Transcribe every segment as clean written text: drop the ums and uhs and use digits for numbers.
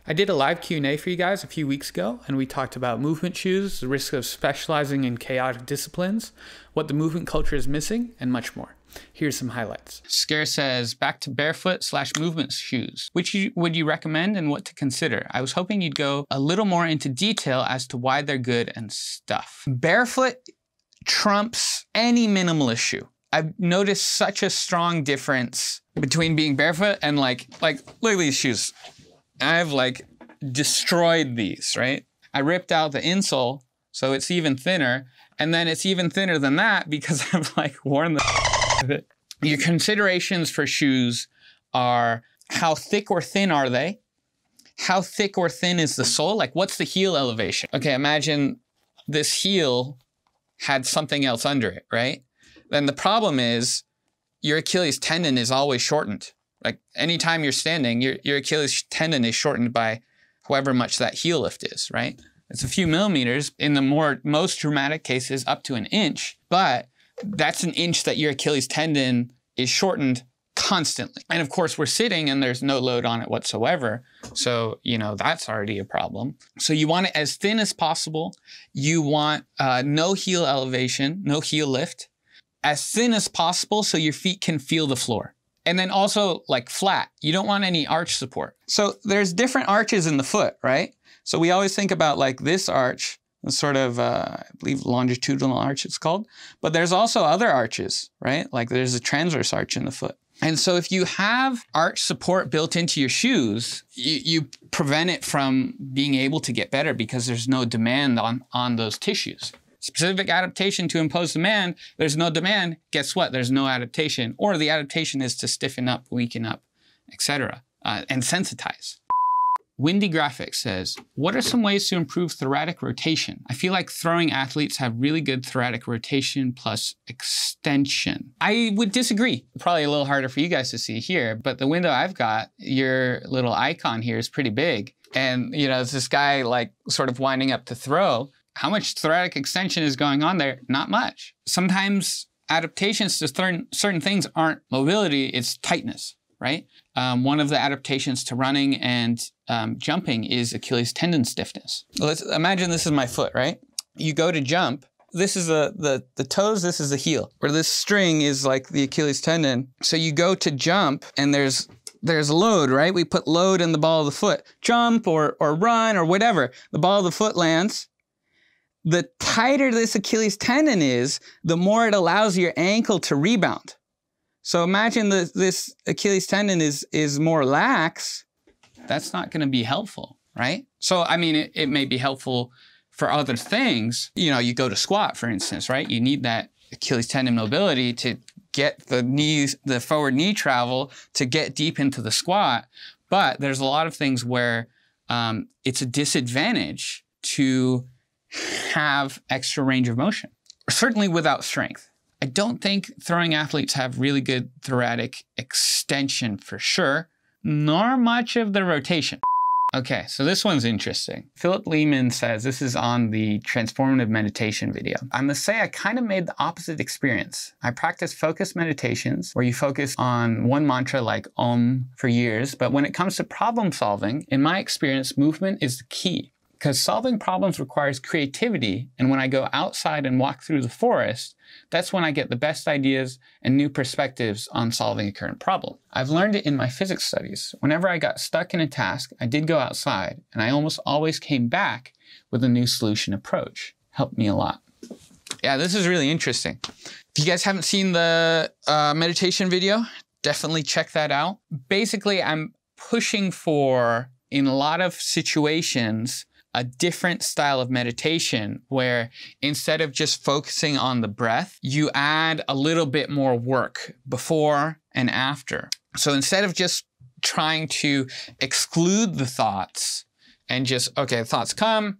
I did a live Q&A for you guys a few weeks ago, and we talked about movement shoes, the risk of specializing in chaotic disciplines, what the movement culture is missing, and much more. Here's some highlights. Scare says, back to barefoot/movement shoes. Which would you recommend and what to consider? I was hoping you'd go a little more into detail as to why they're good and stuff. Barefoot trumps any minimalist shoe. I've noticed such a strong difference between being barefoot and like look at these shoes. I've like destroyed these, right? I ripped out the insole so it's even thinner, and then it's even thinner than that because I've like worn the of it. Your considerations for shoes are how thick or thin are they? How thick or thin is the sole? Like what's the heel elevation? Okay, imagine this heel had something else under it, right? Then the problem is your Achilles tendon is always shortened. Like anytime you're standing, your Achilles tendon is shortened by however much that heel lift is, right? It's a few millimeters, in the most dramatic cases up to an inch, but that's an inch that your Achilles tendon is shortened constantly. And of course we're sitting and there's no load on it whatsoever. So, you know, that's already a problem. So you want it as thin as possible. You want no heel elevation, no heel lift, as thin as possible so your feet can feel the floor. And then also like flat. You don't want any arch support. So there's different arches in the foot, right? So we always think about like this arch, sort of, I believe longitudinal arch it's called. But there's also other arches, right? Like there's a transverse arch in the foot. And so if you have arch support built into your shoes, you prevent it from being able to get better because there's no demand on those tissues. Specific adaptation to impose demand, there's no demand, guess what? There's no adaptation. Or the adaptation is to stiffen up, weaken up, etc., and sensitize. Windy Graphics says, what are some ways to improve thoracic rotation? I feel like throwing athletes have really good thoracic rotation plus extension. I would disagree. Probably a little harder for you guys to see here, but the window I've got, your little icon here is pretty big. And you know, it's this guy like sort of winding up to throw. How much thoracic extension is going on there? Not much. Sometimes adaptations to certain things aren't mobility, it's tightness, right? One of the adaptations to running and jumping is Achilles tendon stiffness. Let's imagine this is my foot, right? You go to jump, this is the toes, this is the heel, where this string is like the Achilles tendon. So you go to jump and there's load, right? We put load in the ball of the foot. Jump or run or whatever, the ball of the foot lands. The tighter this Achilles tendon is, the more it allows your ankle to rebound. So imagine this Achilles tendon is more lax. That's not going to be helpful, right? So, I mean, it may be helpful for other things. You know, you go to squat, for instance, right? You need that Achilles tendon mobility to get the forward knee travel to get deep into the squat. But there's a lot of things where it's a disadvantage to have extra range of motion, certainly without strength. I don't think throwing athletes have really good thoracic extension for sure, nor much of the rotation. Okay, so this one's interesting. Philip Lehman says, this is on the transformative meditation video. I must say I kind of made the opposite experience. I practiced focused meditations where you focus on one mantra like Om for years, but when it comes to problem solving, in my experience, movement is the key. Because solving problems requires creativity, and when I go outside and walk through the forest, that's when I get the best ideas and new perspectives on solving a current problem. I've learned it in my physics studies. Whenever I got stuck in a task, I did go outside, and I almost always came back with a new solution approach. Helped me a lot. Yeah, this is really interesting. If you guys haven't seen the meditation video, definitely check that out. Basically, I'm pushing for, in a lot of situations, a different style of meditation where instead of just focusing on the breath, you add a little bit more work before and after. So instead of just trying to exclude the thoughts and just, okay, thoughts come,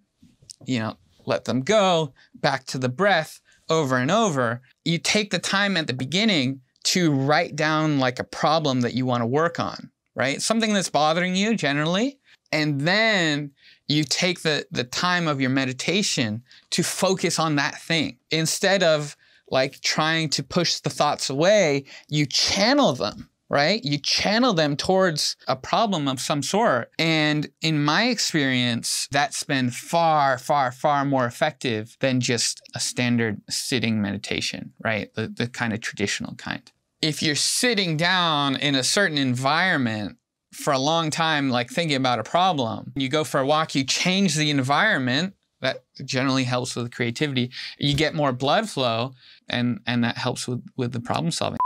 you know, let them go, back to the breath over and over, you take the time at the beginning to write down like a problem that you want to work on, right? Something that's bothering you generally, and then you take the time of your meditation to focus on that thing. Instead of like trying to push the thoughts away, you channel them, right? You channel them towards a problem of some sort. And in my experience, that's been far, far, far more effective than just a standard sitting meditation, right? The kind of traditional kind. If you're sitting down in a certain environment for a long time, like thinking about a problem, you go for a walk, you change the environment, that generally helps with creativity. You get more blood flow, and that helps with the problem solving.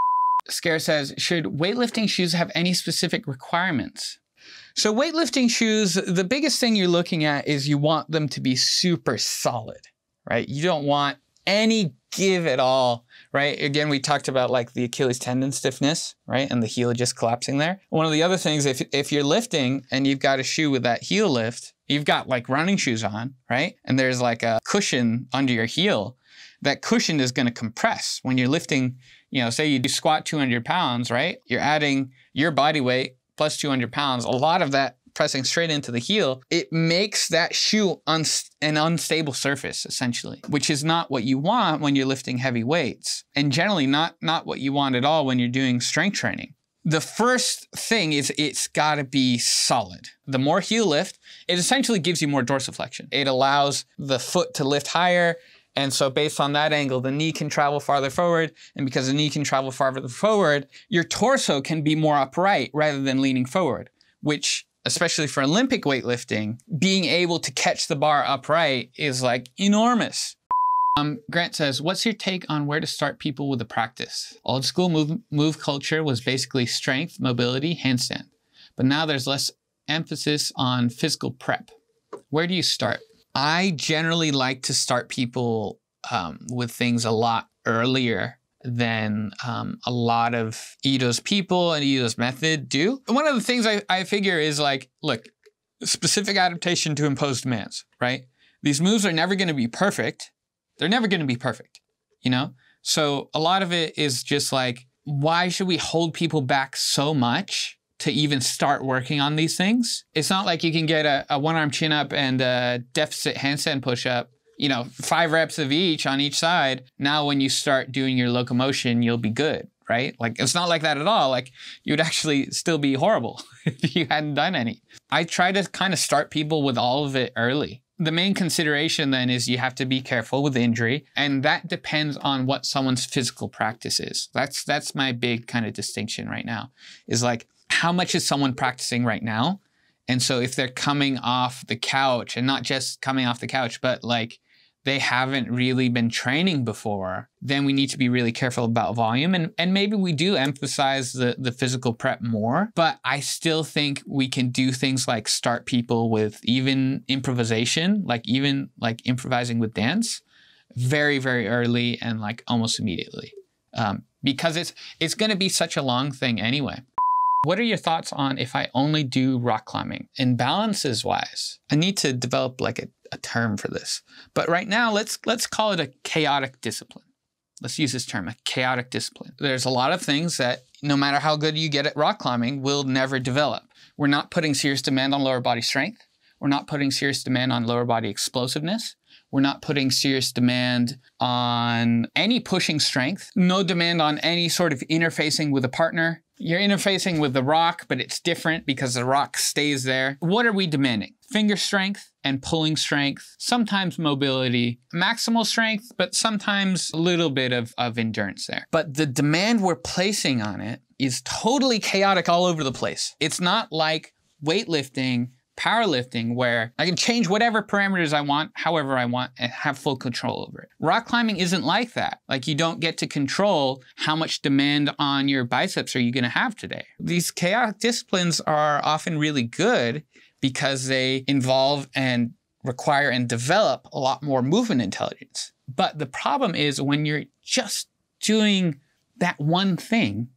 Scare says, should weightlifting shoes have any specific requirements? So weightlifting shoes, the biggest thing you're looking at is you want them to be super solid, right? You don't want any give at all, right? Again, we talked about like the Achilles tendon stiffness, right? And the heel just collapsing there. One of the other things, if you're lifting and you've got a shoe with that heel lift, you've got like running shoes on, right? And there's like a cushion under your heel. That cushion is going to compress when you're lifting, you know, say you do squat 200 pounds, right? You're adding your body weight plus 200 pounds. A lot of that pressing straight into the heel, it makes that shoe an unstable surface, essentially, which is not what you want when you're lifting heavy weights, and generally not what you want at all when you're doing strength training. The first thing is it's got to be solid. The more heel lift, it essentially gives you more dorsiflexion. It allows the foot to lift higher. And so based on that angle, the knee can travel farther forward. And because the knee can travel farther forward, your torso can be more upright rather than leaning forward, which, especially for Olympic weightlifting, being able to catch the bar upright is like enormous. Grant says, what's your take on where to start people with the practice? Old school move culture was basically strength, mobility, handstand. But now there's less emphasis on physical prep. Where do you start? I generally like to start people with things a lot earlier than a lot of Ido's people and Ido's method do. One of the things I figure is like, look, specific adaptation to imposed demands, right? These moves are never going to be perfect. They're never going to be perfect, you know? So a lot of it is just like, why should we hold people back so much to even start working on these things? It's not like you can get a one-arm chin-up and a deficit handstand push-up, you know, 5 reps of each on each side. Now when you start doing your locomotion, you'll be good, right? Like, it's not like that at all. Like, you would actually still be horrible if you hadn't done any. I try to kind of start people with all of it early. The main consideration then is you have to be careful with injury, and that depends on what someone's physical practice is. That's my big kind of distinction right now, is like, how much is someone practicing right now? And so if they're coming off the couch, and not just coming off the couch, but like they haven't really been training before, then we need to be really careful about volume. And maybe we do emphasize the physical prep more, but I still think we can do things like start people with even improvisation, like even like improvising with dance very, very early and like almost immediately, because it's going to be such a long thing anyway. What are your thoughts on if I only do rock climbing? Imbalances wise, I need to develop like a term for this. But right now, let's call it a chaotic discipline. Let's use this term, a chaotic discipline. There's a lot of things that no matter how good you get at rock climbing will never develop. We're not putting serious demand on lower body strength. We're not putting serious demand on lower body explosiveness. We're not putting serious demand on any pushing strength. No demand on any sort of interfacing with a partner. You're interfacing with the rock, but it's different because the rock stays there. What are we demanding? Finger strength and pulling strength, sometimes mobility, maximal strength, but sometimes a little bit of endurance there. But the demand we're placing on it is totally chaotic all over the place. It's not like weightlifting, powerlifting, where I can change whatever parameters I want, however I want, and have full control over it. Rock climbing isn't like that. Like, you don't get to control how much demand on your biceps are you going to have today. These chaotic disciplines are often really good because they involve and require and develop a lot more movement intelligence. But the problem is when you're just doing that one thing,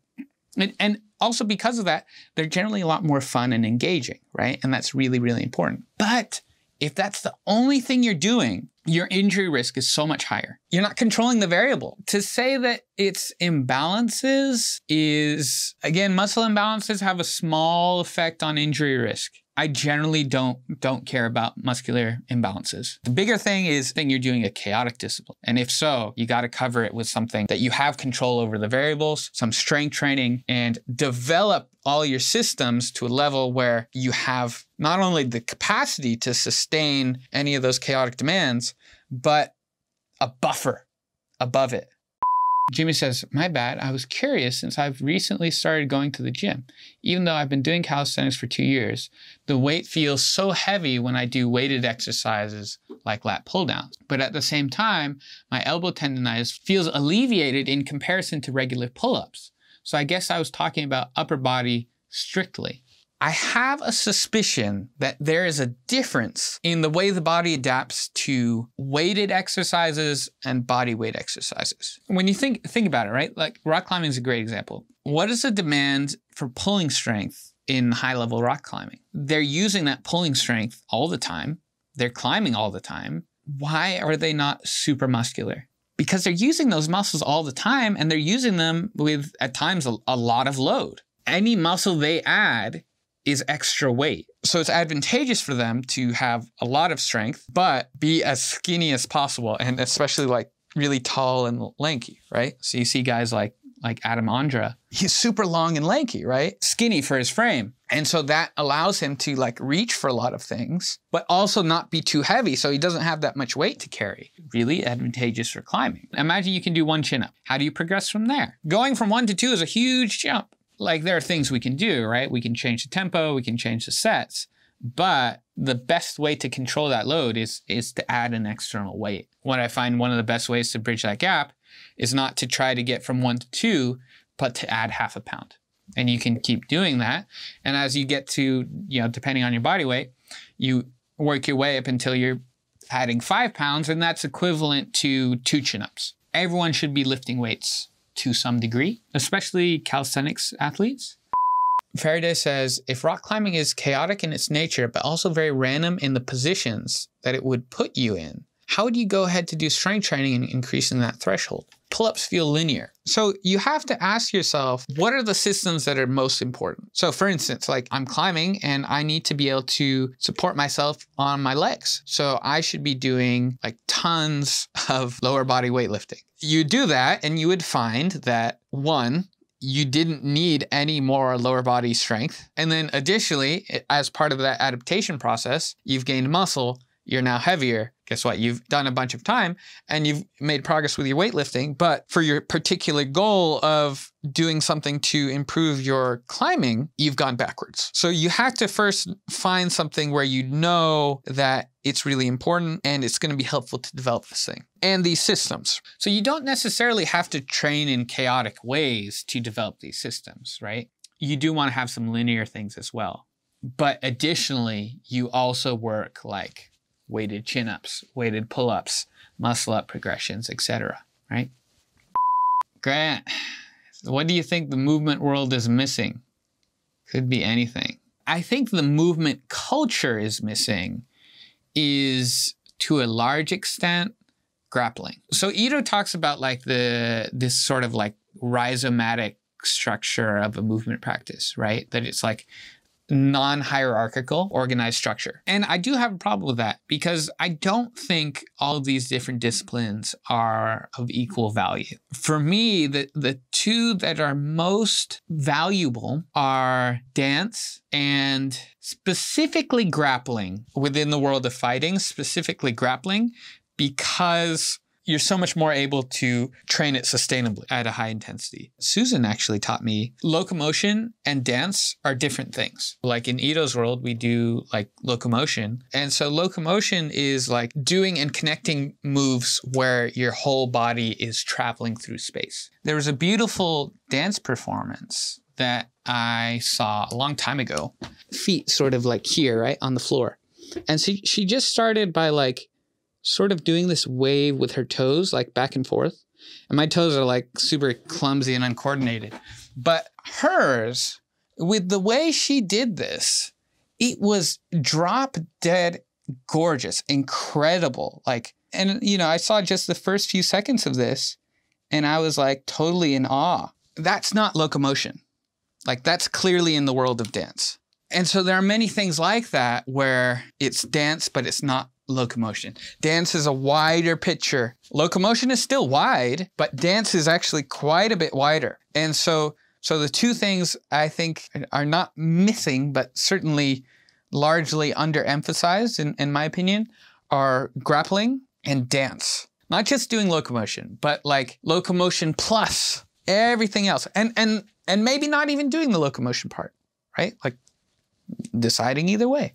and also because of that, they're generally a lot more fun and engaging, right? And that's really, really important. But if that's the only thing you're doing, your injury risk is so much higher. You're not controlling the variable. To say that it's imbalances is, again, muscle imbalances have a small effect on injury risk. I generally don't care about muscular imbalances. The bigger thing is you're doing a chaotic discipline. And if so, you got to cover it with something that you have control over the variables, some strength training, and develop all your systems to a level where you have not only the capacity to sustain any of those chaotic demands, but a buffer above it. Jimmy says, my bad, I was curious since I've recently started going to the gym. Even though I've been doing calisthenics for 2 years, the weight feels so heavy when I do weighted exercises like lat pull downs. But at the same time, my elbow tendonitis feels alleviated in comparison to regular pull-ups. So I guess I was talking about upper body strictly. I have a suspicion that there is a difference in the way the body adapts to weighted exercises and body weight exercises. When you think about it, right? Like rock climbing is a great example. What is the demand for pulling strength in high-level rock climbing? They're using that pulling strength all the time. They're climbing all the time. Why are they not super muscular? Because they're using those muscles all the time, and they're using them with, at times, a lot of load. Any muscle they add is extra weight. So it's advantageous for them to have a lot of strength, but be as skinny as possible, and especially like really tall and lanky, right? So you see guys like Adam Andra, he's super long and lanky, right? Skinny for his frame. And so that allows him to like reach for a lot of things, but also not be too heavy so he doesn't have that much weight to carry. Really advantageous for climbing. Imagine you can do 1 chin-up. How do you progress from there? Going from 1 to 2 is a huge jump. Like there are things we can do, right? We can change the tempo, we can change the sets, but the best way to control that load is to add an external weight. What I find one of the best ways to bridge that gap is not to try to get from 1 to 2, but to add half a pound. And you can keep doing that. And as you get to, depending on your body weight, you work your way up until you're adding 5 pounds, and that's equivalent to 2 chin-ups. Everyone should be lifting weights to some degree, especially calisthenics athletes. Faraday says, if rock climbing is chaotic in its nature, but also very random in the positions that it would put you in, how would you go ahead to do strength training and increasing that threshold? Pull-ups feel linear. So you have to ask yourself, what are the systems that are most important? So for instance, like I'm climbing and I need to be able to support myself on my legs. So I should be doing like tons of lower body weightlifting. You do that and you would find that 1, you didn't need any more lower body strength. And then additionally, as part of that adaptation process, you've gained muscle, you're now heavier. Guess what? You've done a bunch of time and you've made progress with your weightlifting, but for your particular goal of doing something to improve your climbing, you've gone backwards. So you have to first find something where you know that it's really important and it's going to be helpful to develop this thing and these systems. So you don't necessarily have to train in chaotic ways to develop these systems, right? You do want to have some linear things as well. But additionally, you also work like weighted chin-ups, weighted pull-ups, muscle-up progressions, etc., right? Grant, what do you think the movement world is missing? Could be anything. I think the movement culture is missing is, to a large extent, grappling. So Ido talks about like this sort of like rhizomatic structure of a movement practice, right? That it's like non-hierarchical, organized structure. And I do have a problem with that because I don't think all of these different disciplines are of equal value. For me, the 2 that are most valuable are dance and specifically grappling within the world of fighting, specifically grappling, because you're so much more able to train it sustainably at a high intensity. Susan actually taught me locomotion and dance are different things. Like in Ido's world, we do like locomotion. And so locomotion is like doing and connecting moves where your whole body is traveling through space. There was a beautiful dance performance that I saw a long time ago. Feet sort of like here, right, on the floor. And she just started by like sort of doing this wave with her toes, like back and forth. And my toes are like super clumsy and uncoordinated. But hers, with the way she did this, it was drop dead gorgeous, incredible. Like, and I saw just the first few seconds of this and I was like totally in awe. That's not locomotion. Like that's clearly in the world of dance. And so there are many things like that where it's dance, but it's not locomotion. Dance is a wider picture. Locomotion is still wide, but dance is actually quite a bit wider. And so the two things I think are not missing, but certainly largely underemphasized, in my opinion, are grappling and dance. Not just doing locomotion, but like locomotion plus everything else. And maybe not even doing the locomotion part, right? Like deciding either way.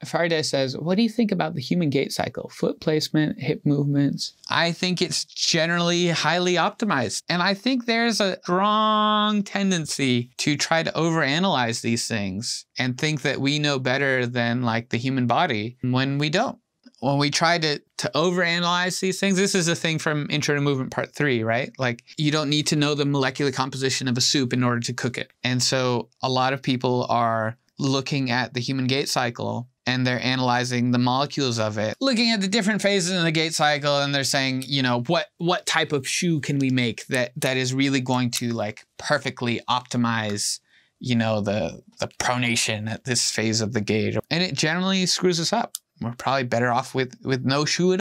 Faraday says, what do you think about the human gait cycle? Foot placement, hip movements? I think it's generally highly optimized. And I think there's a strong tendency to try to overanalyze these things and think that we know better than like the human body when we don't. When we try to overanalyze these things, this is a thing from Intro to Movement Part 3, right? Like you don't need to know the molecular composition of a soup in order to cook it. And so a lot of people are looking at the human gait cycle and they're analyzing the molecules of it, looking at the different phases in the gait cycle, and they're saying, you know, what type of shoe can we make that is really going to like perfectly optimize, you know, the pronation at this phase of the gait. And it generally screws us up. We're probably better off with no shoe at all.